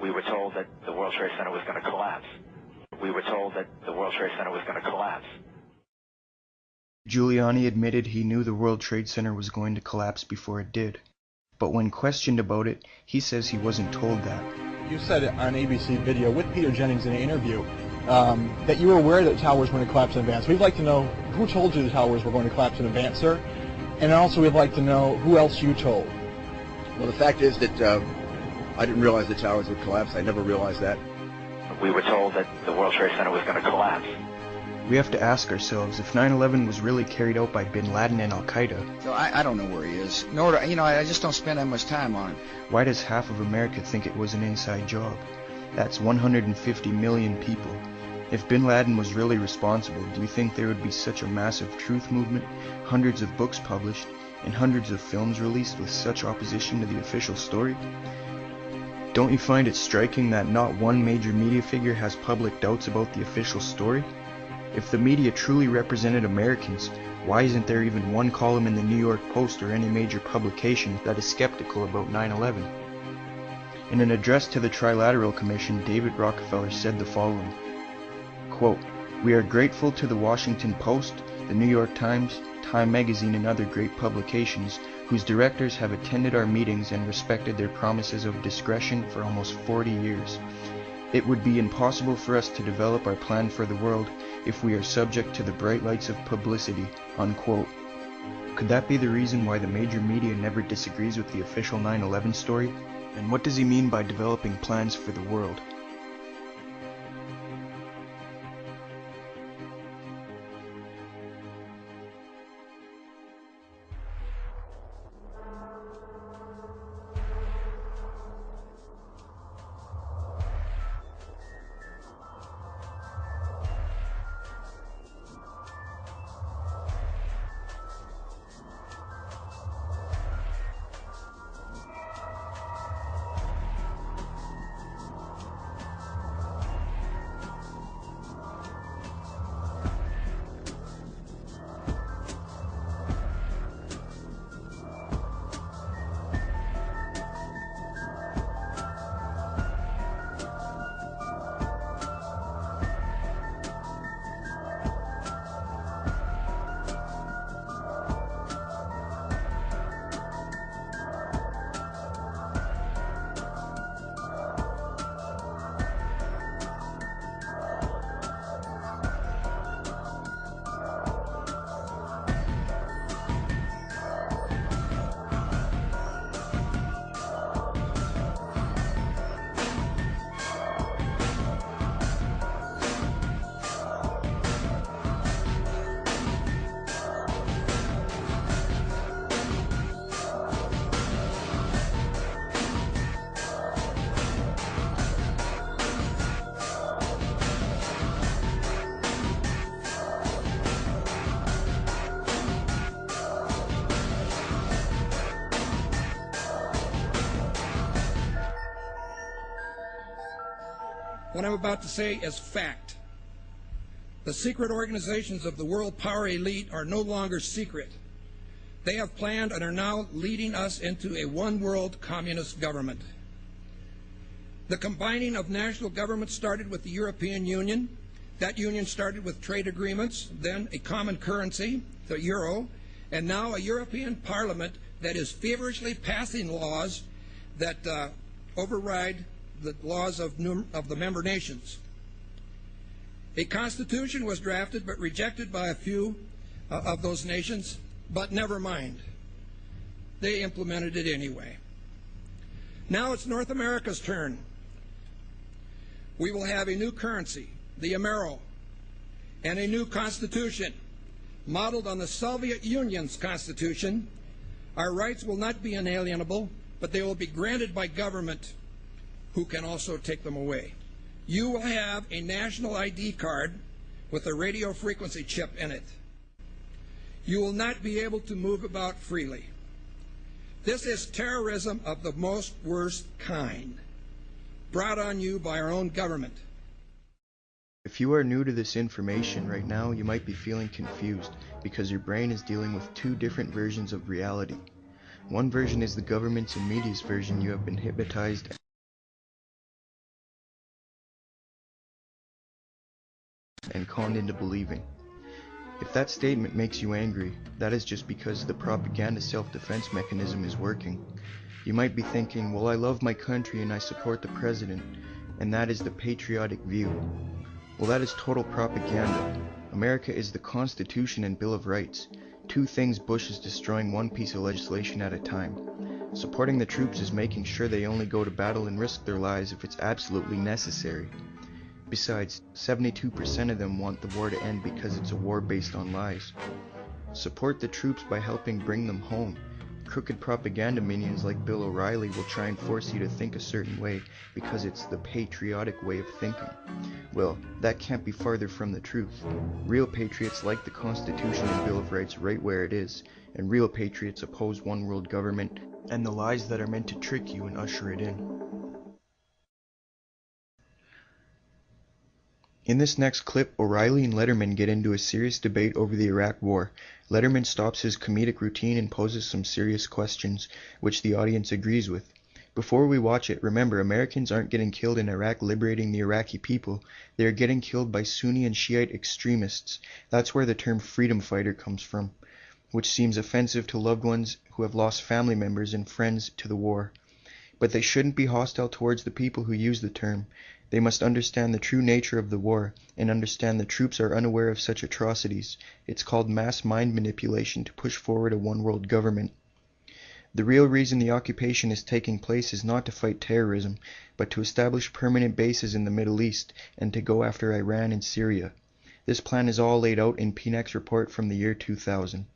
We were told that the World Trade Center was going to collapse. We were told that the World Trade Center was going to collapse. Giuliani admitted he knew the World Trade Center was going to collapse before it did. But when questioned about it, he says he wasn't told that. You said on ABC video with Peter Jennings in an interview that you were aware that towers were going to collapse in advance. We'd like to know who told you the towers were going to collapse in advance, sir? And also we'd like to know who else you told. Well, the fact is that I didn't realize the towers would collapse. I never realized that. We were told that the World Trade Center was going to collapse. We have to ask ourselves if 9/11 was really carried out by bin Laden and Al-Qaeda. So I don't know where he is. Nor do, I just don't spend that much time on him. Why does half of America think it was an inside job? That's 150 million people. If bin Laden was really responsible, do you think there would be such a massive truth movement, hundreds of books published, and hundreds of films released with such opposition to the official story? Don't you find it striking that not one major media figure has public doubts about the official story? If the media truly represented Americans, why isn't there even one column in the New York Post or any major publication that is skeptical about 9/11? In an address to the Trilateral Commission, David Rockefeller said the following, quote, "We are grateful to the Washington Post, the New York Times, Time Magazine and other great publications whose directors have attended our meetings and respected their promises of discretion for almost 40 years. It would be impossible for us to develop our plan for the world if we are subject to the bright lights of publicity," unquote. Could that be the reason why the major media never disagrees with the official 9/11 story? And what does he mean by developing plans for the world? What I'm about to say is fact. The secret organizations of the world power elite are no longer secret. They have planned and are now leading us into a one-world communist government. The combining of national governments started with the European Union. That union started with trade agreements, then a common currency, the euro, and now a European Parliament that is feverishly passing laws that override the laws of the member nations. A constitution was drafted but rejected by a few of those nations, but never mind. They implemented it anyway. Now it's North America's turn. We will have a new currency, the Amero, and a new constitution modeled on the Soviet Union's constitution. Our rights will not be inalienable, but they will be granted by government, who can also take them away. You will have a national ID card with a radio frequency chip in it. You will not be able to move about freely. This is terrorism of the most worst kind, brought on you by our own government. If you are new to this information right now, you might be feeling confused because your brain is dealing with two different versions of reality. One version is the government's and media's version you have been hypnotized and conned into believing. If that statement makes you angry, that is just because the propaganda self-defense mechanism is working. You might be thinking, well, I love my country and I support the president, and that is the patriotic view. Well, that is total propaganda. America is the Constitution and Bill of Rights. Two things Bush is destroying one piece of legislation at a time. Supporting the troops is making sure they only go to battle and risk their lives if it's absolutely necessary. Besides, 72% of them want the war to end because it's a war based on lies. Support the troops by helping bring them home. Crooked propaganda minions like Bill O'Reilly will try and force you to think a certain way because it's the patriotic way of thinking. Well, that can't be farther from the truth. Real patriots like the Constitution and Bill of Rights right where it is, and real patriots oppose one world government and the lies that are meant to trick you and usher it in. In this next clip, O'Reilly and Letterman get into a serious debate over the Iraq War. Letterman stops his comedic routine and poses some serious questions, which the audience agrees with. Before we watch it, remember, Americans aren't getting killed in Iraq liberating the Iraqi people. They are getting killed by Sunni and Shiite extremists. That's where the term freedom fighter comes from, which seems offensive to loved ones who have lost family members and friends to the war. But they shouldn't be hostile towards the people who use the term. They must understand the true nature of the war, and understand the troops are unaware of such atrocities. It's called mass mind manipulation to push forward a one-world government. The real reason the occupation is taking place is not to fight terrorism, but to establish permanent bases in the Middle East, and to go after Iran and Syria. This plan is all laid out in PNEC's report from the year 2000.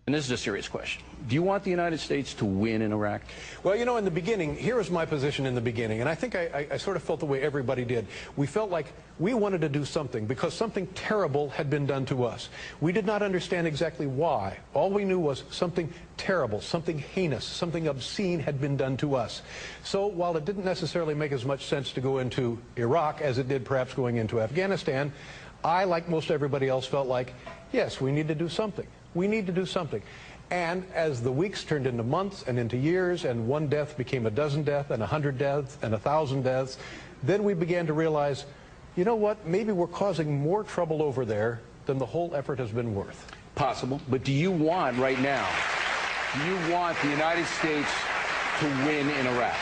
And this is a serious question. Do you want the United States to win in Iraq? Well, you know, in the beginning, here was my position in the beginning, and I think I sort of felt the way everybody did. We felt like we wanted to do something because something terrible had been done to us. We did not understand exactly why. All we knew was something terrible, something heinous, something obscene had been done to us. So while it didn't necessarily make as much sense to go into Iraq as it did perhaps going into Afghanistan, I, like most everybody else, felt like, yes, we need to do something. We need to do something. And as the weeks turned into months and into years, and one death became a dozen deaths, and 100 deaths, and 1,000 deaths, then we began to realize, you know what, maybe we're causing more trouble over there than the whole effort has been worth. Possible. But do you want, right now, do you want the United States to win in Iraq?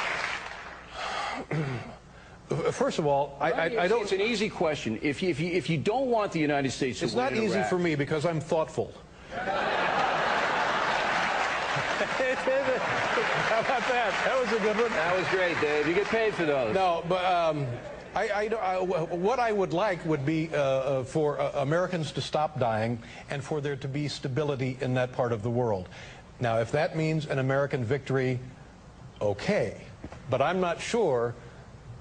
First of all, I don't... It's an easy question. If you don't want the United States to win in Iraq... It's not easy for me because I'm thoughtful. How about that? That was a good one. That was great, Dave. You get paid for those. No, but what I would like would be for Americans to stop dying and for there to be stability in that part of the world. Now, if that means an American victory, okay. But I'm not sure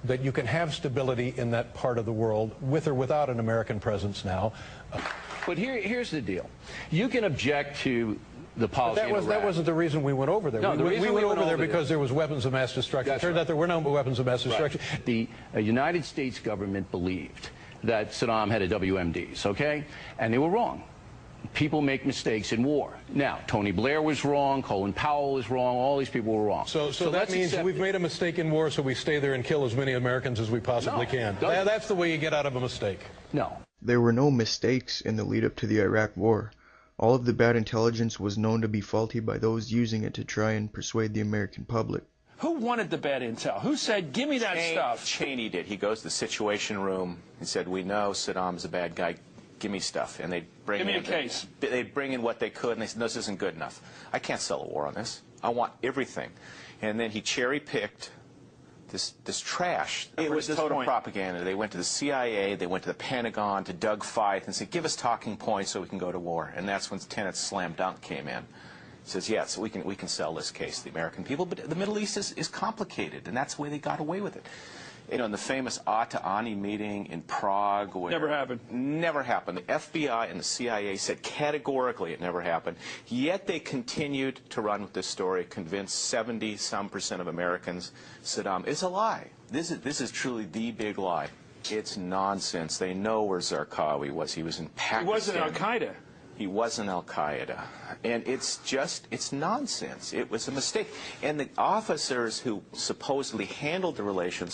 that you can have stability in that part of the world with or without an American presence now. But here's the deal. You can object to the policy in Iraq. That wasn't the reason we went over there. No, we went over there because there was weapons of mass destruction. It turned out there were no weapons of mass destruction. Right. The United States government believed that Saddam had a WMDs, okay? And they were wrong. People make mistakes in war. Now, Tony Blair was wrong, Colin Powell was wrong, all these people were wrong. So that means we've made a mistake in war, so we stay there and kill as many Americans as we possibly can. That's the way you get out of a mistake. No. There were no mistakes in the lead-up to the Iraq War. All of the bad intelligence was known to be faulty by those using it to try and persuade the American public. Who wanted the bad intel? Who said, give me that stuff? Cheney did. He goes to the Situation Room and said, we know Saddam's a bad guy. Give me stuff. And they'd bring Give me a case. They'd bring in what they could, and they said, no, this isn't good enough. I can't sell a war on this. I want everything. And then he cherry-picked this trash. It was total propaganda. They went to the CIA, they went to the Pentagon, to Doug Feith, and said, give us talking points so we can go to war. And that's when Tenet's slam dunk came in. He says, yeah, so we can sell this case to the American people, but the Middle East is complicated, and that's the way they got away with it. You know, in the famous Ata-Ani meeting in Prague. Never happened. Never happened. The FBI and the CIA said categorically it never happened. Yet they continued to run with this story, convinced 70-some% of Americans Saddam is a lie. This is truly the big lie. It's nonsense. They know where Zarqawi was. He was in Pakistan. He wasn't Al-Qaeda. He wasn't Al-Qaeda. And it's nonsense. It was a mistake. And the officers who supposedly handled the relations